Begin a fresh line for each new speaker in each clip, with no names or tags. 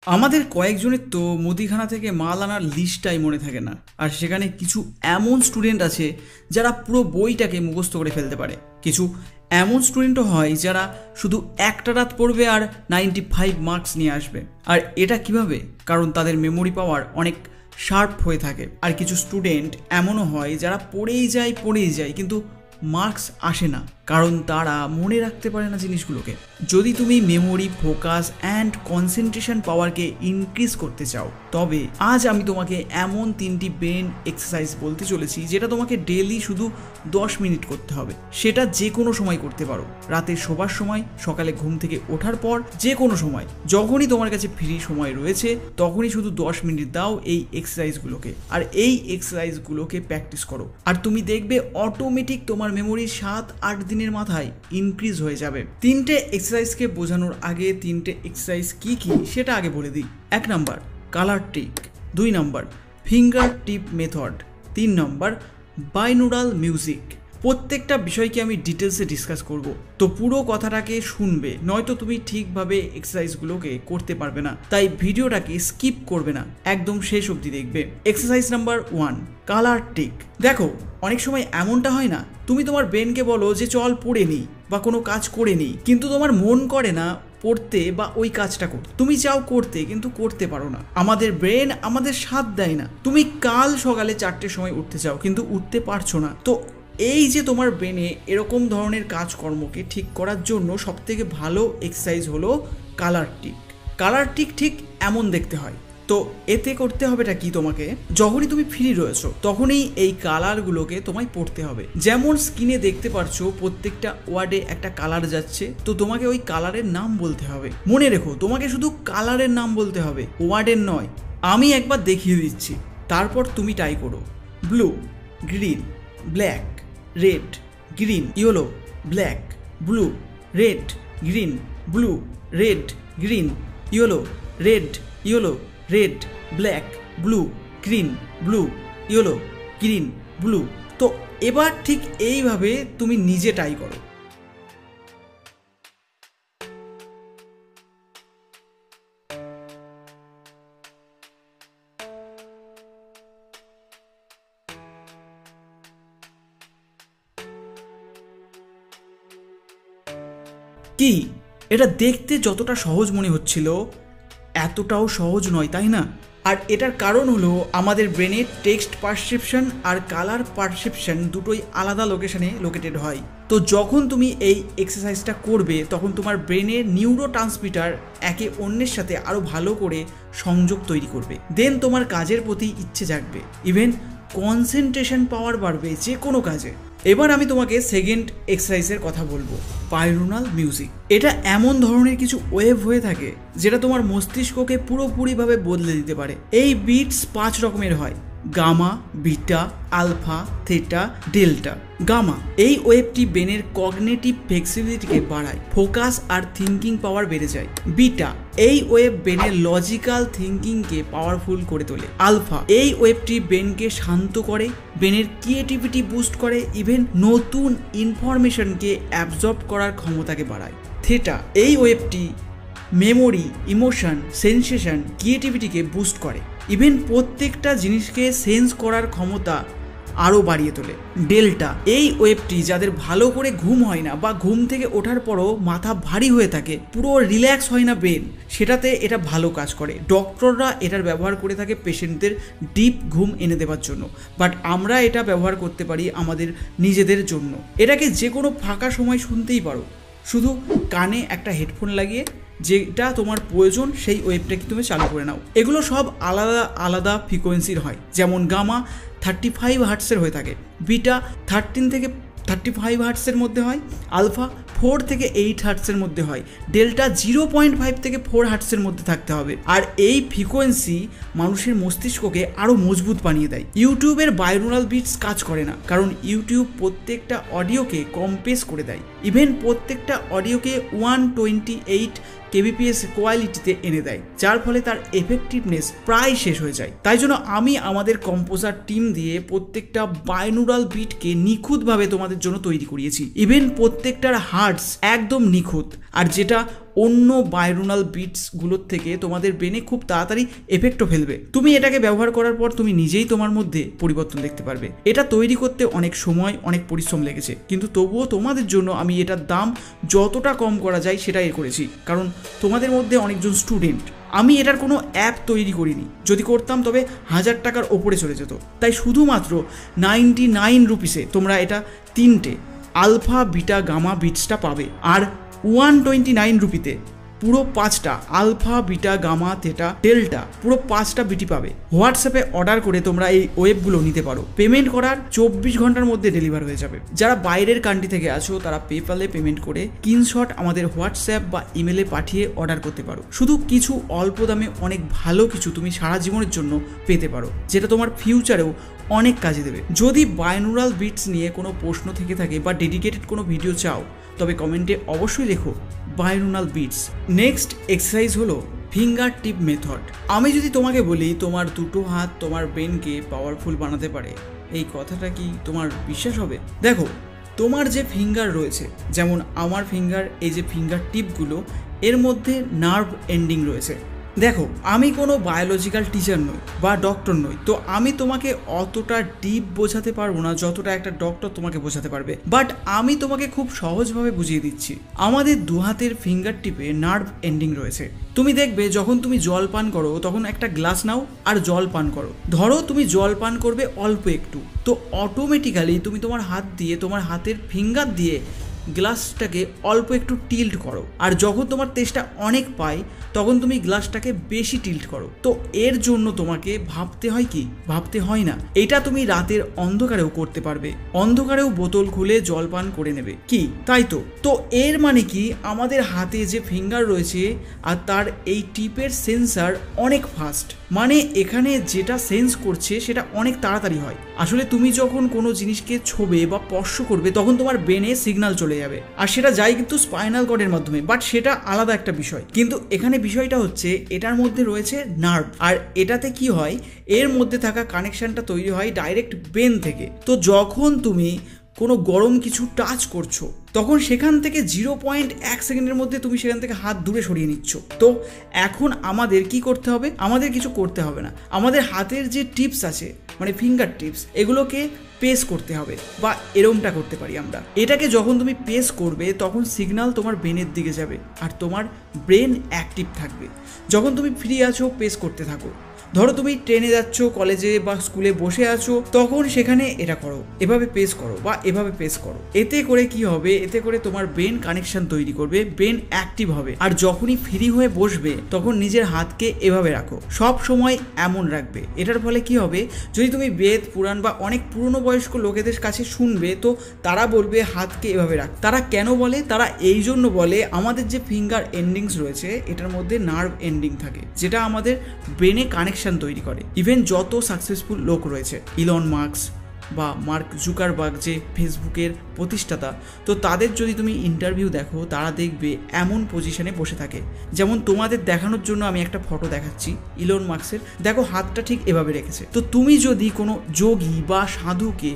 আমাদের কয়েকজনের তো মুদিখানা থেকে মাল আনার লিস্টটাই মনে থাকে না, আর সেখানে কিছু এমন স্টুডেন্ট আছে যারা পুরো বইটাকে মুখস্থ করে ফেলতে পারে। কিছু এমন স্টুডেন্টও হয় যারা শুধু একটা রাত পড়বে আর 95 মার্কস নিয়ে আসবে। আর এটা কিভাবে? কারণ তাদের মেমোরি পাওয়ার অনেক শার্প হয়ে থাকে। আর কিছু স্টুডেন্ট এমনও হয় যারা পড়েই যায় কিন্তু মার্কস আসে না, কারণ তারা মনে রাখতে পারে না জিনিসগুলোকে। যদি তুমি মেমোরি, ফোকাস অ্যান্ড কনসেন্ট্রেশন পাওয়ারকে ইনক্রিজ করতে চাও, তবে আজ আমি তোমাকে এমন 3টি ব্রেন এক্সারসাইজ বলতে চলেছি যেটা তোমাকে ডেলি শুধু 10 মিনিট করতে হবে। সেটা যে কোনো সময় করতে পারো, রাতে শোবার সময়, সকালে ঘুম থেকে ওঠার পর, যে কোনো সময়। যখনই তোমার কাছে ফ্রি সময় রয়েছে তখনই শুধু 10 মিনিট দাও এই এক্সারসাইজগুলোকে, আর এই এক্সারসাইজগুলোকে প্র্যাকটিস করো। আর তুমি দেখবে অটোমেটিক তোমার মেমোরি 7-8 দিনের মাথায় ইনক্রিজ হয়ে যাবে। 3টে এক্সারসাইজকে বোঝানোর আগে 3টে এক্সারসাইজ কি সেটা আগে বলে দিই। 1 নম্বর কালার ট্রিক, 2 নম্বর ফিঙ্গার টিপ মেথড, 3 নম্বর বাইনোরাল মিউজিক। প্রত্যেকটা বিষয়কে আমি ডিটেলসে ডিসকাস করব, তো পুরো কথাটাকে শুনবে, নয়তো তুমি ঠিকভাবে এক্সারসাইজগুলোকে করতে পারবে না। তাই ভিডিওটাকে স্কিপ করবে না, একদম শেষ অবধি দেখবে। Exercise number 1, colour trick. দেখো, অনেক সময় এমনটা হয় না, তুমি তোমার ব্রেনকে বলো যে চল পড়ে নিই বা কোনো কাজ করে নিই, কিন্তু তোমার মন করে না পড়তে বা ওই কাজটা করতে। তুমি চাও করতে কিন্তু করতে পারো না। আমাদের ব্রেন আমাদের সাথ দেয় না। তুমি কাল সকালে 4টের সময় উঠতে চাও কিন্তু উঠতে পারছো না। তো এই যে তোমার ব্রেনে এরকম ধরনের কাজকর্মকে ঠিক করার জন্য সবথেকে ভালো এক্সারসাইজ হলো কালার টিক। কালার টিক ঠিক এমন দেখতে হয়। তো এতে করতে হবেটা কি, তোমাকে যখনই তুমি ফ্রি রয়েছো তখনই এই কালারগুলোকে তোমায় পড়তে হবে। যেমন স্ক্রিনে দেখতে পারছো প্রত্যেকটা ওয়ার্ডে একটা কালার যাচ্ছে, তো তোমাকে ওই কালারের নাম বলতে হবে। মনে রেখো, তোমাকে শুধু কালারের নাম বলতে হবে, ওয়ার্ডের নয়। আমি একবার দেখিয়ে দিচ্ছি, তারপর তুমি ট্রাই করো। Blue, green, black, red, green, yellow, black, blue, red, green, blue, red, green, yellow, red, yellow, red, black, blue, green, blue, yellow, green, blue. তো এবার ঠিক এইভাবে তুমি নিজে ট্রাই করো। কি, এটা দেখতে যতটা সহজ মনে হচ্ছিল এতটাও সহজ নয়, তাই না? আর এটার কারণ হলো আমাদের ব্রেনের টেক্সট পারসেপশন আর কালার পারসেপশন দুটোই আলাদা লোকেশনে লোকেটেড হয়। তো যখন তুমি এই এক্সারসাইজটা করবে তখন তোমার ব্রেনের নিউরো ট্রান্সমিটার একে অন্যের সাথে আরও ভালো করে সংযোগ তৈরি করবে। দেন তোমার কাজের প্রতি ইচ্ছে জাগবে, ইভেন কনসেন্ট্রেশন পাওয়ার বাড়বে যে কোনো কাজে। এবার আমি তোমাকে সেকেন্ড এক্সারসাইজের কথা বলবো, বাইনোরাল মিউজিক। এটা এমন ধরনের কিছু ওয়েভ হয়ে থাকে যেটা তোমার মস্তিষ্ককে পুরোপুরিভাবে বদলে দিতে পারে। এই বিটস 5 রকমের হয়: gamma, beta, alpha, theta, delta. Gamma, এই ওয়েভটি ব্রেনের কগনিটিভ ফ্লেক্সিবিলিটিকে বাড়ায়, ফোকাস আর থিঙ্কিং পাওয়ার বেড়ে যায়। বিটা, এই ওয়েভ ব্রেনের লজিক্যাল থিঙ্কিংকে পাওয়ারফুল করে তোলে। আলফা, এই ওয়েভটি ব্রেনকে শান্ত করে, ব্রেনের ক্রিয়েটিভিটি বুস্ট করে, ইভেন নতুন ইনফরমেশনকে অ্যাবজর্ব করার ক্ষমতাকে বাড়ায়। থেটা, এই ওয়েভটি মেমোরি, ইমোশন, সেন্সেশন, ক্রিয়েটিভিটিকে বুস্ট করে, ইভেন প্রত্যেকটা জিনিসকে সেন্স করার ক্ষমতা আরও বাড়িয়ে তোলে। ডেল্টা, এই ওয়েভটি যাদের ভালো করে ঘুম হয় না বা ঘুম থেকে ওঠার পরও মাথা ভারী হয়ে থাকে, পুরো রিল্যাক্স হয় না ব্রেন, সেটাতে এটা ভালো কাজ করে। ডক্টররা এটার ব্যবহার করে থাকে পেশেন্টদের ডিপ ঘুম এনে দেওয়ার জন্য, বাট আমরা এটা ব্যবহার করতে পারি আমাদের নিজেদের জন্য। এটাকে যে কোনো ফাঁকা সময় শুনতেই পারো, শুধু কানে একটা হেডফোন লাগিয়ে যেটা তোমার প্রয়োজন সেই ওয়েভটাকে তুমি চালু করে নাও। এগুলো সব আলাদা আলাদা ফ্রিকোয়েন্সির হয়, যেমন গামা 35 হার্টসের হয়ে থাকে, বিটা 13 থেকে 35 হার্টসের মধ্যে হয়, আলফা 4 থেকে 8 হার্টসের মধ্যে হয়, ডেল্টা 0.5 থেকে 4 হার্টসের মধ্যে থাকতে হবে। আর এই ফ্রিকোয়েন্সি মানুষের মস্তিষ্ককে আরও মজবুত বানিয়ে দেয়। ইউটিউবের বাইনোরাল বিটস কাজ করে না, কারণ ইউটিউব প্রত্যেকটা অডিওকে কম্প্রেস করে দেয়, ইভেন প্রত্যেকটা অডিওকে 128 kbps কোয়ালিটিতে এনে দেয়, যার ফলে তার এফেক্টিভনেস প্রায় শেষ হয়ে যায়। তাই জন্য আমি আমাদের কম্পোজার টিম দিয়ে প্রত্যেকটা বাইনোরাল বিটকে নিখুঁতভাবে তোমাদের জন্য তৈরি করিয়েছি, ইভেন প্রত্যেকটার হার্টস একদম নিখুঁত। আর যেটা অন্য বাইরোনাল বিটসগুলোর থেকে তোমাদের ব্রেনে খুব তাড়াতাড়ি এফেক্টও ফেলবে। তুমি এটাকে ব্যবহার করার পর তুমি নিজেই তোমার মধ্যে পরিবর্তন দেখতে পারবে। এটা তৈরি করতে অনেক সময় অনেক পরিশ্রম লেগেছে, কিন্তু তবুও তোমাদের জন্য আমি এটার দাম যতটা কম করা যায় সেটাই করেছি, কারণ তোমাদের মধ্যে অনেকজন স্টুডেন্ট। আমি এটার কোনো অ্যাপ তৈরি করিনি, যদি করতাম তবে 1000 টাকার ওপরে চলে যেত। তাই শুধুমাত্র 99 রুপিসে তোমরা এটা 3টে আলফা বিটা গামা বিটসটা পাবে, আর 129 রুপিতে পুরো 5টা alpha beta gamma theta delta পুরো 5টা বিটি পাবে। হোয়াটসঅ্যাপে অর্ডার করে তোমরা এই ওয়েবগুলো নিতে পারো। পেমেন্ট করার 24 ঘন্টার মধ্যে ডেলিভার হয়ে যাবে। যারা বাইরের কান্ট্রি থেকে আছো তারা পেপ্যালে পেমেন্ট করে স্ক্রিনশট আমাদের হোয়াটসঅ্যাপ বা ইমেলে পাঠিয়ে অর্ডার করতে পারো। শুধু কিছু অল্প দামে অনেক ভালো কিছু তুমি সারা জীবনের জন্য পেতে পারো, যেটা তোমার ফিউচারেও অনেক কাজে দেবে। যদি বাইনোরাল বিটস নিয়ে কোনো প্রশ্ন থেকে থাকে বা ডেডিকেটেড কোনো ভিডিও চাও, তবে কমেন্টে অবশ্যই লেখো বাইনোরাল বিটস। নেক্সট এক্সারসাইজ হলো ফিঙ্গার টিপ মেথড। আমি যদি তোমাকে বলি তোমার দুটো হাত তোমার ব্রেনকে পাওয়ারফুল বানাতে পারে, এই কথাটা কি তোমার বিশ্বাস হবে? দেখো, তোমার যে ফিঙ্গার রয়েছে, যেমন আমার ফিঙ্গার, এই যে ফিঙ্গার টিপগুলো, এর মধ্যে নার্ভ এন্ডিং রয়েছে। দেখো, আমি কোনো বায়োলজিক্যাল টিচার নই বা ডক্টর নই, তো আমি তোমাকে অতটা ডিপ বোঝাতে পারবো না যতটা একটা ডক্টর তোমাকে বোঝাতে পারবে। বাট আমি তোমাকে খুব সহজভাবে বুঝিয়ে দিচ্ছি। আমাদের দু হাতের ফিঙ্গার টিপে নার্ভ এন্ডিং রয়েছে। তুমি দেখবে যখন তুমি জল পান করো তখন একটা গ্লাস নাও আর জল পান করো। ধরো তুমি জল পান করবে অল্প একটু, তো অটোমেটিক্যালি তুমি তোমার হাত দিয়ে, তোমার হাতের ফিঙ্গার দিয়ে গ্লাসটাকে অল্প একটু টিল্ট করো, আর যখন তোমার তেষ্টা অনেক পায় তখন তুমি গ্লাসটাকে বেশি টিল্ট করো। তো এর জন্য তোমাকে ভাবতে হয় কি? ভাবতে হয় না। এটা তুমি রাতের অন্ধকারেও করতে পারবে, অন্ধকারেও বোতল খুলে জল পান করে নেবে কি, তাই তো? তো এর মানে কি, আমাদের হাতে যে ফিঙ্গার রয়েছে আর তার এই টিপের সেন্সার অনেক ফাস্ট, মানে এখানে যেটা সেন্স করছে সেটা অনেক তাড়াতাড়ি হয়। আসলে তুমি যখন কোনো জিনিসকে ছোবে বা স্পর্শ করবে তখন তোমার ব্রেনে সিগন্যাল চলে যাবে, আর সেটা যায় কিন্তু স্পাইনাল কর্ডের মাধ্যমে, বাট সেটা আলাদা একটা বিষয়। কিন্তু এখানে বিষয়টা হচ্ছে এটার মধ্যে রয়েছে নার্ভ, আর এটাতে কি হয়, এর মধ্যে থাকা কানেকশনটা তৈরি হয় ডাইরেক্ট ব্রেন থেকে। তো যখন তুমি কোনো গরম কিছু টাচ করছো তখন সেখান থেকে 0.1 সেকেন্ডের মধ্যে তুমি সেখান থেকে হাত দূরে সরিয়ে নিচ্ছ। তো এখন আমাদের কি করতে হবে? আমাদের কিছু করতে হবে না। আমাদের হাতের যে টিপস আছে, মানে ফিঙ্গার টিপস, এগুলোকে পেস করতে হবে, বা এরমটা করতে পারি আমরা। এটাকে যখন তুমি পেস করবে তখন সিগন্যাল তোমার ব্রেনের দিকে যাবে আর তোমার ব্রেন অ্যাক্টিভ থাকবে। যখন তুমি ফ্রি আছো পেস করতে থাকো। ধরো তুমি ট্রেনে যাচ্ছ, কলেজে বা স্কুলে বসে আছো, তখন সেখানে এটা করো, এভাবে পেস করো বা এভাবে পেস করো। এতে করে কি হবে? এতে করে তোমার ব্রেন কানেকশন তৈরি করবে, ব্রেন অ্যাক্টিভ হবে। আর যখনই ফ্রি হয়ে বসবে তখন নিজের হাতকে এভাবে রাখো, সব সময় এমন রাখবে। এটার ফলে কি হবে, যদি তুমি বেদ পুরাণ বা অনেক পুরনো বয়স্ক লোকেদের কাছে শুনবে, তো তারা বলবে হাতকে এভাবে রাখ। তারা কেন বলে? তারা এই জন্য বলে, আমাদের যে ফিঙ্গার এন্ডিংস রয়েছে এটার মধ্যে নার্ভ এন্ডিং থাকে, যেটা আমাদের ব্রেনে কানেকশন তৈরি করে। ইভেন যত সাকসেসফুল লোক রয়েছে, ইলন মাস্ক বা মার্ক জুকারবার্গ যে ফেসবুকের প্রতিষ্ঠাতা, তো তাদের যদি তুমি ইন্টারভিউ দেখো তারা দেখবে এমন পজিশনে বসে থাকে। যেমন তোমাদের দেখানোর জন্য আমি একটা ফটো দেখাচ্ছি ইলন মাস্কের, দেখো হাতটা ঠিক এভাবে রেখেছে। তো তুমি যদি কোনো যোগী বা সাধুকে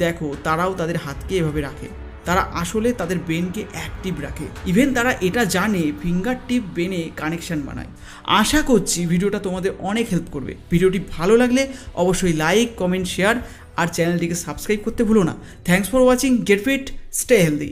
দেখো, তারাও তাদের হাতকে এভাবে রাখে, তারা আসলে তাদের ব্রেনকে অ্যাক্টিভ রাখে। ইভেন তারা এটা জানে ফিঙ্গার টিপ ব্রেনে কানেকশন বানায়। আশা করছি ভিডিওটা তোমাদের অনেক হেল্প করবে। ভিডিওটি ভালো লাগলে অবশ্যই লাইক, কমেন্ট, শেয়ার আর চ্যানেলটিকে সাবস্ক্রাইব করতে ভুলো না। Thanks for watching. Get fit, stay healthy.